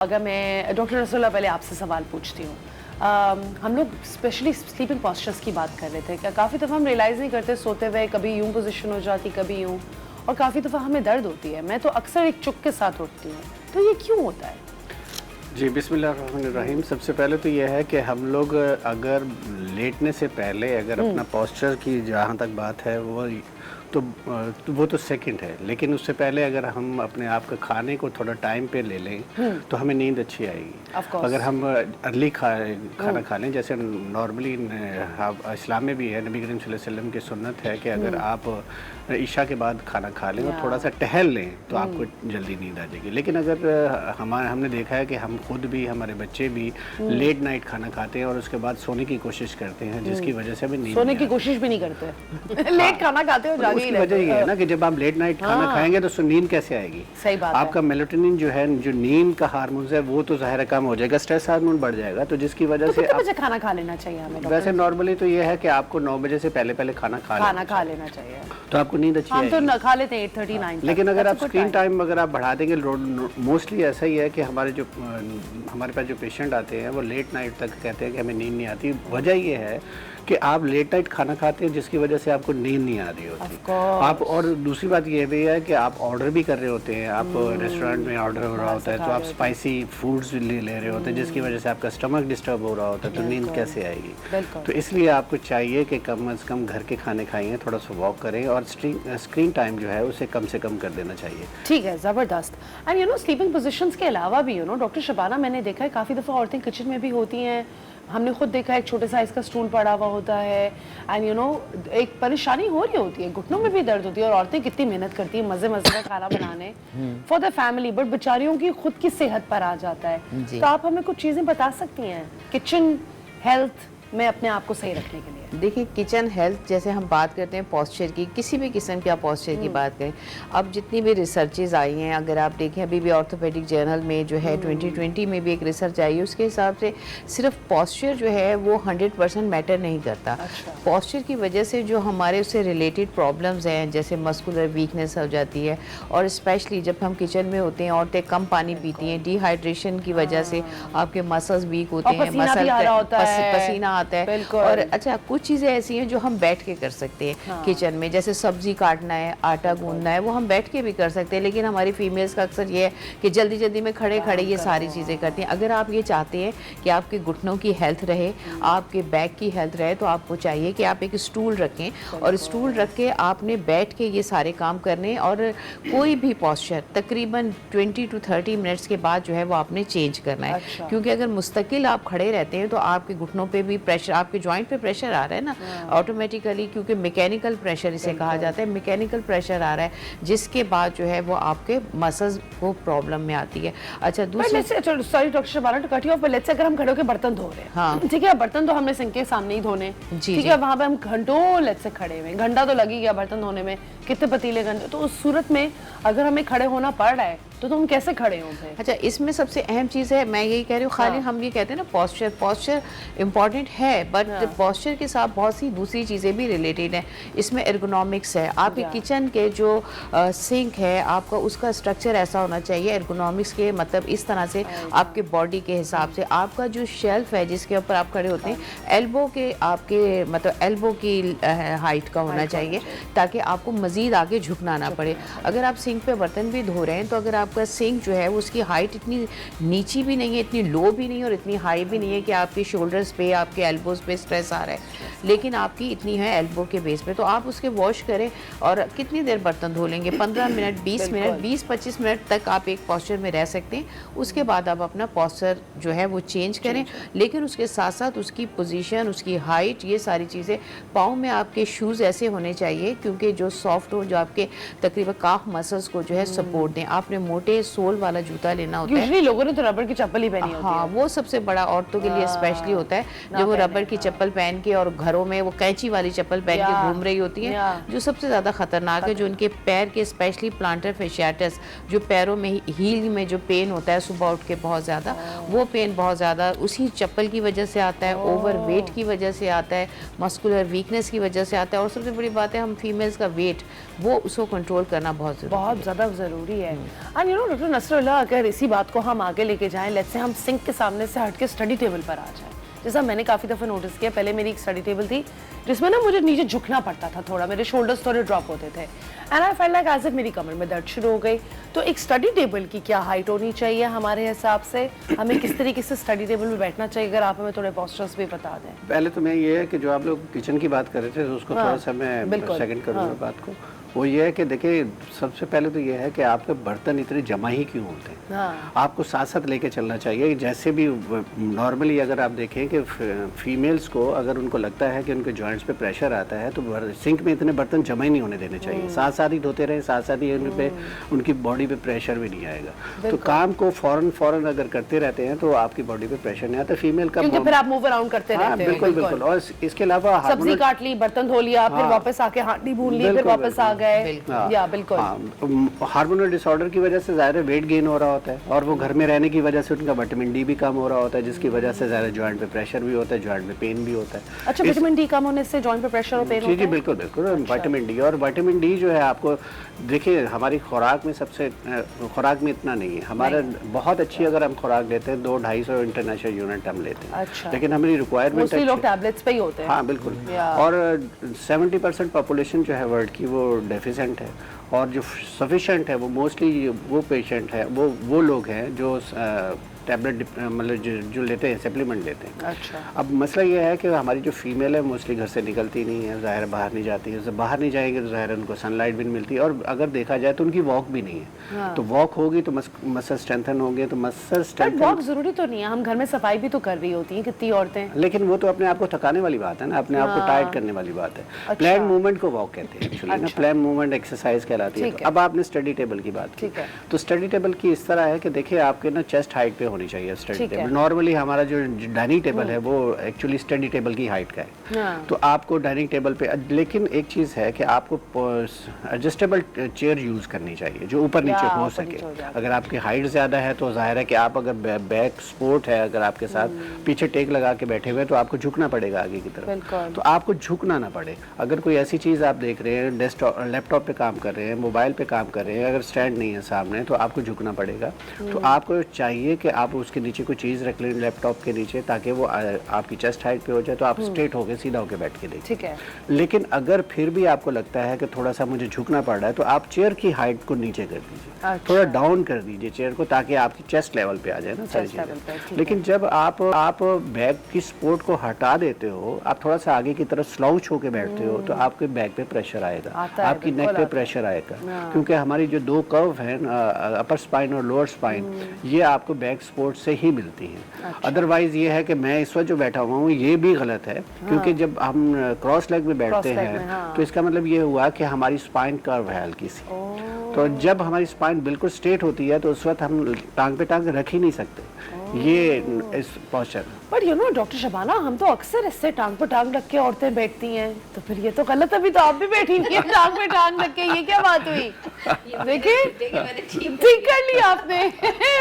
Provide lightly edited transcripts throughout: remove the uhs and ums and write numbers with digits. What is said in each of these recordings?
अगर मैं डॉक्टर रसूला पहले आपसे सवाल पूछती हूँ, हम लोग स्पेशली स्लीपिंग पॉस्चर्स की बात कर रहे थे। क्या काफ़ी दफ़ा हम रियलाइज़ नहीं करते सोते हुए, कभी यूं पोजीशन हो जाती, कभी यूं, और काफ़ी दफ़ा हमें दर्द होती है। मैं तो अक्सर एक चुक के साथ उठती हूँ, तो ये क्यों होता है? जी, बिस्मिल्लाहिर्रहमानिर्रहीम। सबसे पहले तो ये है कि हम लोग अगर लेटने से पहले अगर अपना पोस्चर की जहाँ तक बात है वो तो सेकंड है, लेकिन उससे पहले अगर हम अपने आप के खाने को थोड़ा टाइम पे ले लें तो हमें नींद अच्छी आएगी। अगर हम अर्ली खाना खा लें, जैसे नॉर्मली इस्लाम में भी है, नबी करीम सल्लल्लाहु अलैहि वसल्लम की सुन्नत है कि अगर आप ईशा के बाद खाना खा लें और थोड़ा सा टहल लें तो आपको जल्दी नींद आ जाएगी। लेकिन अगर हमने देखा है कि हम खुद भी, हमारे बच्चे भी लेट नाइट खाना खाते हैं और उसके बाद सोने की कोशिश करते हैं, जिसकी वजह से हमें नींद सोने की कोशिश भी नहीं करते लेट खाना खाते हो, जागे ही उसकी वजह ये है ना कि जब आप लेट नाइट खाना खाएंगे तो नींद कैसे आएगी? सही बात है। आपका मेलाटोनिन जो है, जो नींद का हार्मोन है, वो तो ज़ाहिर कम हो जाएगा, स्ट्रेस हार्मोन बढ़ जाएगा, तो जिसकी वजह से कितने बजे खाना खा लेना चाहिए हमें? वैसे नॉर्मली तो ये है कि आपको 9 बजे से पहले खाना खा लेना चाहिए, तो आपको नींद अच्छी आएगी। हम तो खा लेते हैं 8:39 तक। लेकिन अगर आप स्क्रीन टाइम अगर आप बढ़ा देंगे, मोस्टली ऐसा ही है कि हमारे पास जो पेशेंट आते हैं वो लेट नाइट तक कहते हैं कि हमें नींद नहीं आती। वजह ये है कि आप लेट नाइट खाना खाते हैं, जिसकी वजह से आपको नींद नहीं आ रही होती आप। और दूसरी बात ये भी है कि आप ऑर्डर भी कर रहे होते हैं, आप रेस्टोरेंट में ऑर्डर हो रहा होता है, तो आप स्पाइसी फूड्स ले रहे होते हैं, जिसकी वजह से आपका स्टमक डिस्टर्ब हो रहा होता है, तो नींद कैसे आएगी? तो इसलिए आपको चाहिए कि कम से कम घर के खाने खाइए, थोड़ा सा वॉक करें और स्क्रीन टाइम जो है उसे कम से कम कर देना चाहिए। ठीक है, ज़बरदस्त। एंड स्लीपिंग पोजीशंस के अलावा भी डॉक्टर शबाना, मैंने देखा है काफ़ी दफ़ा औरतें किचन में भी होती हैं। हमने खुद देखा है एक छोटे साइज का स्टूल पड़ा हुआ होता है, एंड एक परेशानी हो रही होती है, घुटनों में भी दर्द होती है, और औरतें कितनी मेहनत करती हैं मज़े का खाना बनाने फॉर द फैमिली, बट बेचारियों की खुद की सेहत पर आ जाता है। तो आप हमें कुछ चीज़ें बता सकती हैं किचन हेल्थ में अपने आप को सही रखने के लिए? देखिए, किचन हेल्थ, जैसे हम बात करते हैं पॉस्चर की, किसी भी किस्म की आप पॉस्चर की बात करें, अब जितनी भी रिसर्चेज आई हैं, अगर आप देखें अभी भी ऑर्थोपेडिक जर्नल में जो है 2020 में भी एक रिसर्च आई है, उसके हिसाब से सिर्फ पॉस्चर जो है वो 100% मैटर नहीं करता। पॉस्चर की वजह से जो हमारे उससे रिलेटेड प्रॉब्लम्स हैं, जैसे मस्कुलर वीकनेस हो जाती है, और स्पेशली जब हम किचन में होते हैं, औरतें कम पानी पीती हैं, डिहाइड्रेशन की वजह से आपके मसल्स वीक होते हैं, पसीना आता है। और अच्छा, कुछ चीज़ें ऐसी हैं जो हम बैठ के कर सकते हैं किचन में, जैसे सब्जी काटना है, आटा गूंदना है, वो हम बैठ के भी कर सकते हैं। लेकिन हमारी फीमेल्स का अक्सर ये है कि जल्दी जल्दी में खड़े खड़े ये सारी चीज़ें करती हैं। अगर आप ये चाहते हैं कि आपके घुटनों की हेल्थ रहे, आपके बैक की हेल्थ रहे, तो आपको चाहिए कि आप एक स्टूल रखें, और स्टूल रख के आपने बैठ के ये सारे काम करने, और कोई भी पॉस्चर तकरीबन 20 to 30 मिनट्स के बाद जो है वो आपने चेंज करना है। क्योंकि अगर मुस्तकिल आप खड़े रहते हैं तो आपके घुटनों पे भी प्रेशर, आपके जॉइंट पे प्रेशर आ रहा है ना ऑटोमेटिकली, क्योंकि मैकेनिकल प्रेशर इसे कहा जाता है, मैकेनिकल प्रेशर आ रहा है, जिसके बाद जो है वो आपके मसल्स को प्रॉब्लम में आती है। अच्छा, दूसरा, sorry doctor Shabana to cut you off, let's say अगर हम खड़े होकर बर्तन धो रहे हैं, हाँ ठीक है, बर्तन तो हमने सिंक के सामने ही धोने, ठीक है, वहां पे हम घंटों लेट्स से खड़े हुए, घंटा तो लग ही गया बर्तन धोने में, कितने पतीले घंटे, तो उस सूरत में अगर हमें खड़े होना पड़ रहा है तो तुम कैसे खड़े हो फिर? अच्छा, इसमें सबसे अहम चीज़ है, मैं यही कह रही हूँ, खाली हम ये कहते हैं ना पॉस्चर इम्पॉर्टेंट है, बट पॉस्चर के साथ बहुत सी दूसरी चीज़ें भी रिलेटेड हैं। इसमें एर्गोनॉमिक्स है, आपके किचन के जो सिंक है, आपका उसका स्ट्रक्चर ऐसा होना चाहिए एर्गोनॉमिक्स के, मतलब इस तरह से आपके बॉडी के हिसाब से। आपका जो शेल्फ है जिसके ऊपर आप खड़े होते हैं, एल्बो के आपके मतलब एल्बो की हाइट का होना चाहिए, ताकि आपको मज़ीद आगे झुकना ना पड़े। अगर आप सिंक पे बर्तन भी धो रहे हैं, तो अगर आपका सिंक जो है उसकी हाइट इतनी नीची भी नहीं है, इतनी लो भी नहीं है, और इतनी हाई भी नहीं है कि आपके शोल्डर्स पे, आपके एल्बोज पे स्ट्रेस आ रहा है, लेकिन आपकी इतनी है एल्बो के बेस पे, तो आप उसके वॉश करें। और कितनी देर बर्तन धो लेंगे? 15 मिनट, 20 मिनट, 20-25 मिनट तक आप एक पॉस्चर में रह सकते हैं। उसके बाद आप अपना पॉस्चर जो है वो चेंज करें, लेकिन उसके साथ साथ उसकी पोजीशन, उसकी हाइट, ये सारी चीज़ें। पाँव में आपके शूज़ ऐसे होने चाहिए क्योंकि जो सॉफ्ट हो, जो आपके तकरीबन काफ मसल्स को जो है सपोर्ट दें। आपने मोटे सोल वाला जूता लेना होता है। यूजुअली लोगों ने तो रबर की चप्पल ही पहनी होती है। हाँ, वो सबसे बड़ा औरतों के लिए स्पेशली होता है, जब वो रबर की चप्पल पहन के और घरों में वो कैंची वाली चप्पल पहन के घूम रही होती हैं, जो सबसे ज़्यादा खतरनाक है, जो उनके पैर के स्पेशली प्लांटर फेशियाटिस, जो पैरों में हील में जो पेन होता है सुबह उठ के बहुत ज़्यादा, वो पेन बहुत ज़्यादा उसी चप्पल की वजह से आता है, ओवर वेट की वजह से आता है, मस्कुलर वीकनेस की वजह से आता है, और सबसे बड़ी बात है हम फीमेल्स का वेट, वो उसको कंट्रोल करना बहुत ज़्यादा ज़रूरी है। And you know doctor Nasrullah, अगर इसी बात को हम आगे लेके जाएं, लेट्स से हम सिंक के सामने से हट के स्टडी टेबल पर आ जाएं, जैसा मैंने काफ़ी दफ़ा नोटिस किया, पहले मेरी एक स्टडी टेबल थी जिसमें ना मुझे नीचे झुकना पड़ता था थोड़ा, मेरे शोल्डर्स थोड़े ड्रॉप होते थे and I felt like as if मेरी कमर में दर्द शुरू हो गई। तो एक स्टडी टेबल की क्या हाइट होनी चाहिए हमारे हिसाब से, हमें किस तरीके से स्टडी टेबल में बैठना चाहिए, अगर आप हमें थोड़े पोस्चर्स भी बता दें। पहले तो मैं ये है कि जो आप लोग किचन की बात कर रहे थे, तो उसको थोड़ा सा मैं सेकंड करूँगा बात को। वो ये है कि देखिए, सबसे पहले तो ये है कि आपके बर्तन इतने जमा ही क्यों होते हैं। आपको साथ साथ लेके चलना चाहिए। जैसे भी नॉर्मली अगर आप देखें कि फीमेल्स को अगर उनको लगता है कि उनके जॉइंट्स पे प्रेशर आता है, तो सिंक में इतने बर्तन जमा ही नहीं होने देने चाहिए। साथ साथ ही धोते रहें, साथ साथ ही उन पे उनकी बॉडी पे प्रेशर भी नहीं आएगा। तो काम को फौरन अगर करते रहते हैं तो आपकी बॉडी पे प्रेशर नहीं आता। फीमेल का क्योंकि फिर आप मूव अराउंड करते रहते हैं। बिल्कुल बिल्कुल। और इसके अलावा सब्जी काट ली, बर्तन धो लिया, फिर वापस आके हांडी भून ली, फिर वापस आ गए। या बिल्कुल हार्मोनल डिसऑर्डर की वजह से ज़्यादा वेट गेन हो रहा होता है, और वो घर में रहने की वजह से उनका विटामिन डी भी कम हो रहा होता है, जिसकी वजह से ज़्यादा जॉइंट पे प्रेशर भी होता है, जॉइंट में पेन भी होता है। अच्छा, विटामिन डी कम होने से जॉइंट पे प्रेशर और पेन होता है? जी बिल्कुल बिल्कुल। विटामिन डी, और विटामिन डी जो है आपको देखिए हमारी खुराक में खुराक में इतना नहीं है हमारा। बहुत अच्छी अगर हम खुराक लेते हैं 200-250 इंटरनेशनल यूनिट हम लेते हैं। अच्छा। लेकिन हमारी रिक्वायरमेंट लोग टैबलेट्स पे ही होते हैं। हाँ बिल्कुल। और 70% पॉपुलेशन जो है वर्ल्ड की वो डेफिशिएंट है, और जो सफिशिएंट है वो मोस्टली वो पेशेंट है, वो लोग हैं जो टैबलेट मतलब जो लेते हैं, सप्लीमेंट लेते हैं। अच्छा। अब मसला ये है कि हमारी जो फीमेल है मोस्टली घर से निकलती नहीं है, ज़ाहिर बाहर नहीं जाती है। जब बाहर नहीं जाएंगे तो ज़ाहिर उनको सनलाइट भी नहीं मिलती, और अगर देखा जाए तो उनकी वॉक भी नहीं है। तो वॉक होगी तो मसल स्ट्रेंथन होंगे, तो मसल स्ट्रेंथन। वॉक जरूरी तो नहीं है, हम घर में सफाई भी तो कर रही होती हैं कितनी औरतें। लेकिन वो तो अपने आप को थकाने वाली बात है ना, अपने आप को टायर्ड करने वाली बात है। अच्छा। प्लान मूवमेंट को वॉक कहते हैं एक्चुअली ना, प्लान मूवमेंट एक्सरसाइज कहलाती है। अब आपने स्टडी टेबल की बात की, तो स्टडी टेबल की इस तरह है कि देखिए आपके ना चेस्ट हाइट पे होनी चाहिए स्टडी टेबल। नॉर्मली हमारा जो डाइनिंग टेबल है वो एक्चुअली स्टडी टेबल की हाइट का है। तो आपको डाइनिंग टेबल पे, लेकिन एक चीज़ है कि आपको एडजस्टेबल चेयर यूज़ करनी चाहिए जो ऊपर नीचे हो सके। अगर आपकी हाइट ज़्यादा है तो ज़ाहिर है कि आप अगर बैक सपोर्ट है अगर आपके साथ, पीछे टेक लगा के बैठे हुए, तो आपको झुकना पड़ेगा आगे की तरफ। तो आपको झुकना ना पड़े। अगर कोई ऐसी चीज़ आप देख रहे हैं, डेस्कटॉप लैपटॉप पे काम कर रहे हैं, मोबाइल पे काम कर रहे हैं, अगर स्टैंड नहीं है सामने तो आपको झुकना पड़ेगा। तो आपको चाहिए कि आप उसके नीचे कोई चीज़ रख लें लैपटॉप के नीचे, ताकि वो आपकी चेस्ट हाइट पे हो जाए, तो आप स्ट्रेट होके सीधा होके बैठ के देखिए। ठीक है। लेकिन अगर फिर भी आपको लगता है कि थोड़ा सा मुझे झुकना पड़ रहा है, तो आप चेयर की हाइट को नीचे कर दीजिए। अच्छा। थोड़ा डाउन कर दीजिए चेयर को, ताकि आपकी चेस्ट लेवल पे आ जाए ना सारी चीज़ें। लेकिन जब आप बैक की सपोर्ट को हटा देते हो, आप थोड़ा सा आगे की तरफ स्लाउच होके बैठते हो, तो आपके बैक पे प्रेशर आएगा, आपकी नेक पे प्रेशर आएगा। क्योंकि हमारी जो दो कर्व है, अपर स्पाइन और लोअर स्पाइन, ये आपको बैक सपोर्ट से ही मिलती हैं। अदरवाइज ये है कि मैं इस वक्त जो बैठा हुआ हूँ ये भी गलत है, क्योंकि जब हम क्रॉस लेग में बैठते हैं तो इसका मतलब ये हुआ कि हमारी स्पाइन कर्व है हल्की सी। तो जब हमारी स्पाइन बिल्कुल स्ट्रेट होती है तो उस वक्त हम टांग पे टांग रख ही नहीं सकते, ये इस posture. But you know doctor Shabana, हम तो अक्सर इससे टांग पे टांग रख के औरतें बैठती हैं, तो फिर ये तो गलत। अभी तो आप भी बैठी नहीं है टांग पे टांग रख के, ये क्या बात हुई? देखिए ठीक कर लिया आपने।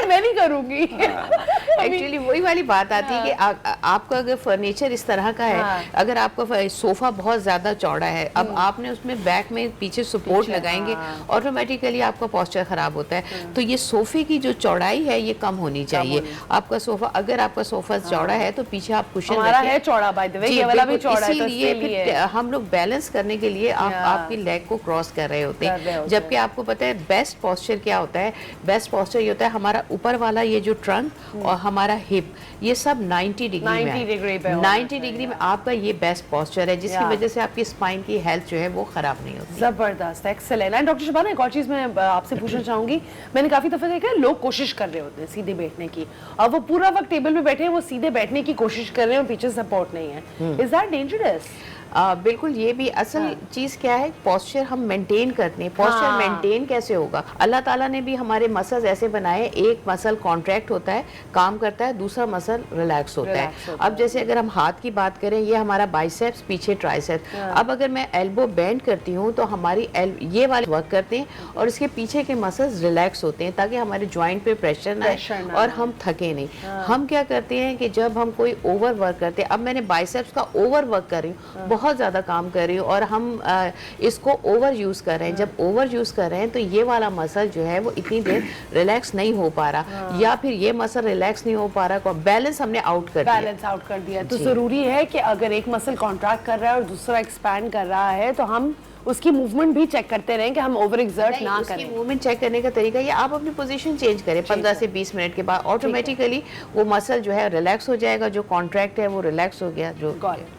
मैं नहीं करूंगी। एक्चुअली वही वाली बात आती है कि आपका अगर फर्नीचर इस तरह का है, अगर आपका सोफा बहुत ज्यादा चौड़ा है, अब आपने उसमें बैक में पीछे सपोर्ट लगाएंगे, ऑटोमेटिकली आपका पोस्चर खराब होता है। तो ये सोफे की जो चौड़ाई है ये कम होनी चाहिए। आपका सोफा, अगर आपका सोफा चौड़ा है तो पीछे आप कुशन हमारा है चौड़ा, बाय द वे ये वाला भी चौड़ा है, तो इसीलिए हम लोग बैलेंस करने के लिए आपकी लेग को क्रॉस कर रहे होते हैं। जबकि आपको पता है बेस्ट पोस्चर क्या होता है? बेस्ट पोस्चर ये होता है हमारा ऊपर वाला ये जो ट्रंक और हमारा हिप, ये सब 90 डिग्री में आपका ये बेस्ट पोस्चर है, जिसकी वजह से आपकी स्पाइन की हेल्थ जो है वो खराब नहीं होती। जबरदस्त, एक्सेलेंट। एंड डॉक्टर शबाना, एक और चीज मैं आपसे पूछना चाहूंगी, मैंने काफी दफे देखा है लोग कोशिश कर रहे होते हैं सीधे बैठने की, और वो पूरा वक्त टेबल पे बैठे हैं, वो सीधे बैठने की कोशिश कर रहे हैं और पीछे सपोर्ट नहीं है। Is that dangerous? बिल्कुल। ये भी असल चीज़ क्या है, पोस्चर हम मेंटेन करते हैं। पोस्चर मेंटेन कैसे होगा? अल्लाह ताला ने भी हमारे मसल्स ऐसे बनाए, एक मसल कॉन्ट्रैक्ट होता है, काम करता है, दूसरा मसल रिलैक्स होता Relax है। होता अब जैसे अगर हम हाथ की बात करें, ये हमारा बाइसेप्स, पीछे ट्राइसेप्स। अब अगर मैं एल्बो बेंड करती हूँ तो हमारी ये वाले वर्क करते हैं और इसके पीछे के मसल्स रिलैक्स होते हैं ताकि हमारे जॉइंट पे प्रेशर ना Pressure आए ना और आए। हम थके नहीं। हम क्या करते हैं कि जब हम कोई ओवर वर्क करते हैं, अब मैंने बाइसेप्स का ओवर वर्क कर रही हूँ, बहुत ज़्यादा काम कर रही हूँ और हम इसको ओवर यूज़ कर रहे हैं। जब ओवर यूज़ कर रहे हैं तो ये वाला मसल जो है वो इतनी देर रिलैक्स नहीं हो पा रहा, या फिर ये मसल रिलैक्स नहीं हो पा रहा, बैलेंस हमने आउट कर दिया। बैलेंस आउट कर दिया। तो जी। जरूरी है कि अगर एक मसल कॉन्ट्रैक्ट कर रहा है और दूसरा एक्सपैंड कर रहा है तो हम उसकी मूवमेंट भी चेक करते रहें कि हम ओवर एक्सर्ट नहीं, ना उसकी करें। मूवमेंट चेक करने का तरीका ये, आप अपनी पोजीशन चेंज करें 15 से 20 मिनट के बाद, ऑटोमेटिकली वो मसल जो है रिलैक्स हो जाएगा, जो कॉन्ट्रैक्ट है वो रिलैक्स हो गया, जो Got it.